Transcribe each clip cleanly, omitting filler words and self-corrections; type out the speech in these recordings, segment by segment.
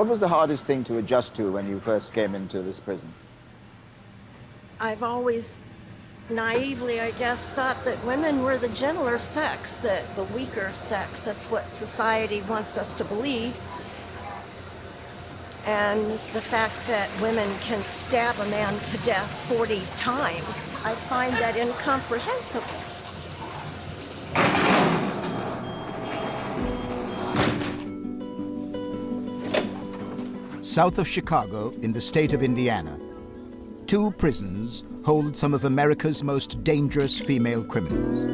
What was the hardest thing to adjust to when you first came into this prison? I've always naively, I guess, thought that women were the gentler sex, that the weaker sex. That's what society wants us to believe. And the fact that women can stab a man to death 40 times, I find that incomprehensible. South of Chicago, in the state of Indiana, 2 prisons hold some of America's most dangerous female criminals.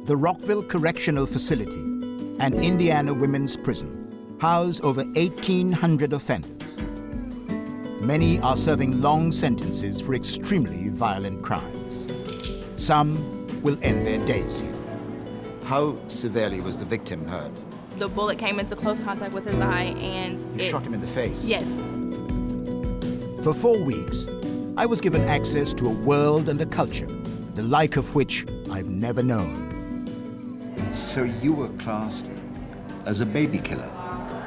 The Rockville Correctional Facility and Indiana Women's Prison house over 1,800 offenders. Many are serving long sentences for extremely violent crimes. Some will end their days here. How severely was the victim hurt? The bullet came into close contact with his eye and You shot him in the face? Yes. For 4 weeks, I was given access to a world and a culture, the like of which I've never known. So you were classed as a baby killer?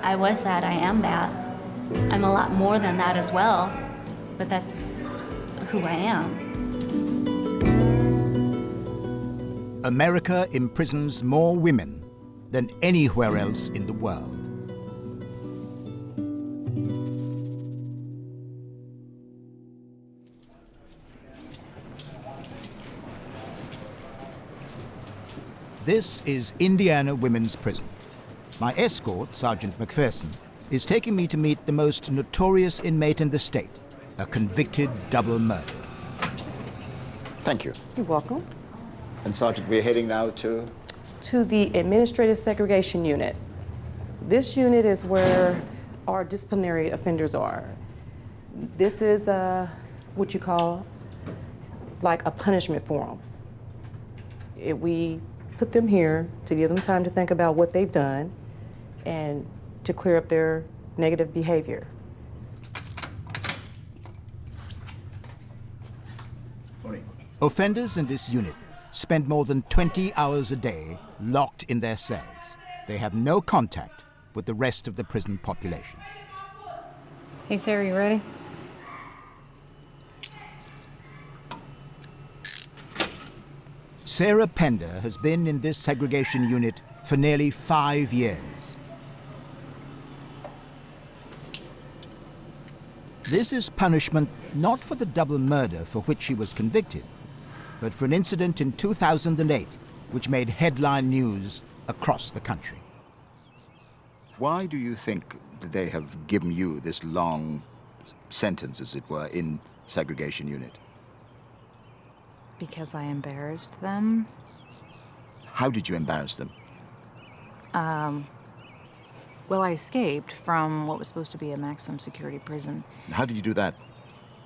I was that, I am that. I'm a lot more than that as well, but that's who I am. America imprisons more women than anywhere else in the world. This is Indiana Women's Prison. My escort, Sergeant McPherson, is taking me to meet the most notorious inmate in the state, a convicted double murderer. Thank you. You're welcome. And Sergeant, we're heading now to the Administrative Segregation Unit. This unit is where our disciplinary offenders are. This is what you call like a punishment for them. We put them here to give them time to think about what they've done and to clear up their negative behavior. Offenders in this unit spend more than 20 hours a day locked in their cells. They have no contact with the rest of the prison population. Hey, Sarah, you ready? Sarah Pender has been in this segregation unit for nearly 5 years. This is punishment not for the double murder for which she was convicted, but for an incident in 2008 which made headline news across the country. Why do you think they have given you this long sentence, as it were, in segregation unit? Because I embarrassed them. How did you embarrass them? Well, I escaped from what was supposed to be a maximum security prison. How did you do that?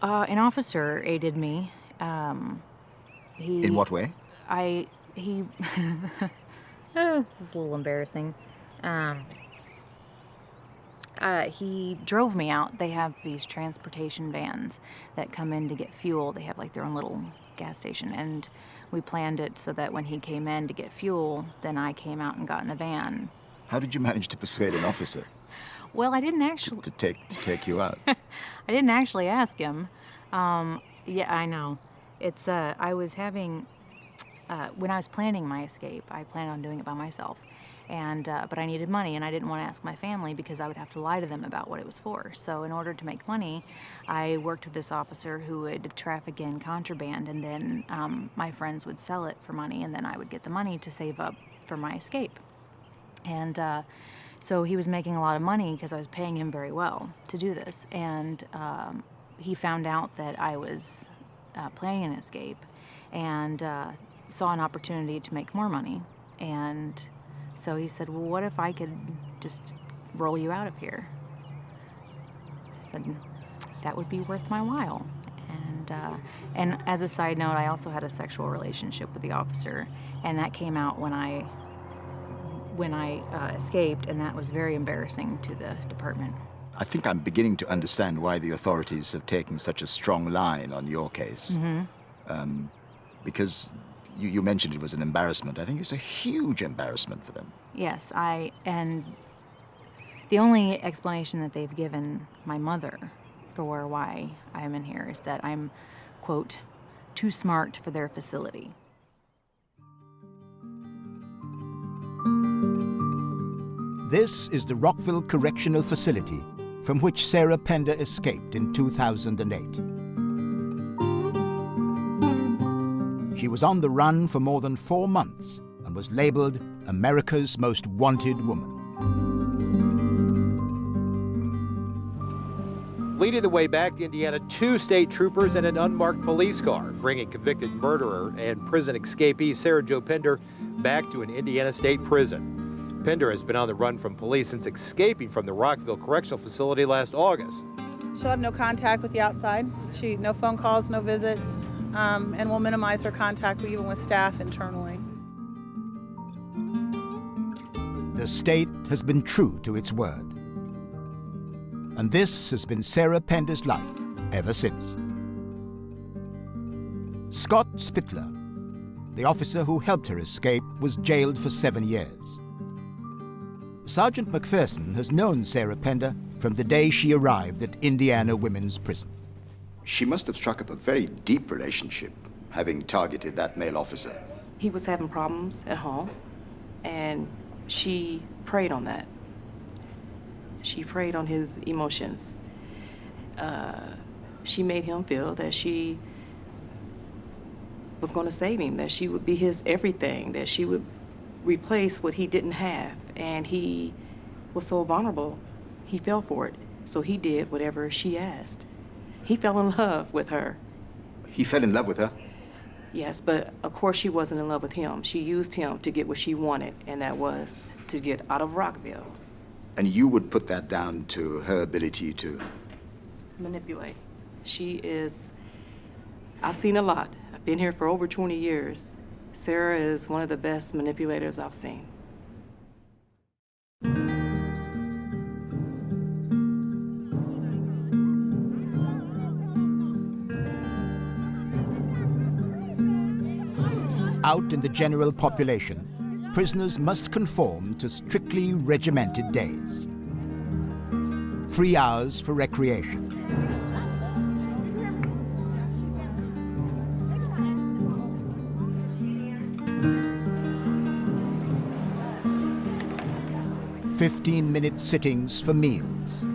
An officer aided me. In what way? This is a little embarrassing. He drove me out. They have these transportation vans that come in to get fuel. They have like their own little gas station, and we planned it so that when he came in to get fuel, then I came out and got in the van. How did you manage to persuade an officer? Well, I didn't actually... To take you out? I didn't actually ask him. Yeah, I know. It's, I was having... when I was planning my escape, I planned on doing it by myself. And, but I needed money, and I didn't want to ask my family because I would have to lie to them about what it was for. So in order to make money, I worked with this officer who would traffic in contraband, and then my friends would sell it for money, and then I would get the money to save up for my escape. And so he was making a lot of money because I was paying him very well to do this. And he found out that I was planning an escape and saw an opportunity to make more money. And so he said, well, what if I could just roll you out of here? I said, that would be worth my while. And as a side note, I also had a sexual relationship with the officer, and that came out when I escaped, and that was very embarrassing to the department. I think I'm beginning to understand why the authorities have taken such a strong line on your case. Mm-hmm. Because you mentioned it was an embarrassment. I think it's a huge embarrassment for them. Yes, and The only explanation that they've given my mother for why I'm in here is that I'm, quote, too smart for their facility. This is the Rockville Correctional Facility from which Sarah Pender escaped in 2008. She was on the run for more than 4 months and was labeled America's Most Wanted Woman. Leading the way back to Indiana, 2 state troopers and an unmarked police car, bringing convicted murderer and prison escapee Sarah Jo Pender back to an Indiana state prison. Pender has been on the run from police since escaping from the Rockville Correctional Facility last August. She'll have no contact with the outside. No phone calls, no visits, and will minimize her contact even with staff internally. The state has been true to its word. And this has been Sarah Pender's life ever since. Scott Spittler, the officer who helped her escape, was jailed for 7 years. Sergeant McPherson has known Sarah Pender from the day she arrived at Indiana Women's Prison. She must have struck up a very deep relationship, having targeted that male officer. He was having problems at home, and she preyed on that. She preyed on his emotions. She made him feel that she was going to save him, that she would be his everything, that she would replace what he didn't have. And he was so vulnerable, he fell for it. So he did whatever she asked. He fell in love with her. He fell in love with her? Yes, but of course she wasn't in love with him. She used him to get what she wanted, and that was to get out of Rockville. And you would put that down to her ability to... Manipulate. She is... I've seen a lot. I've been here for over 20 years. Sarah is one of the best manipulators I've seen. Out in the general population, prisoners must conform to strictly regimented days. 3 hours for recreation. "15-minute sittings for meals.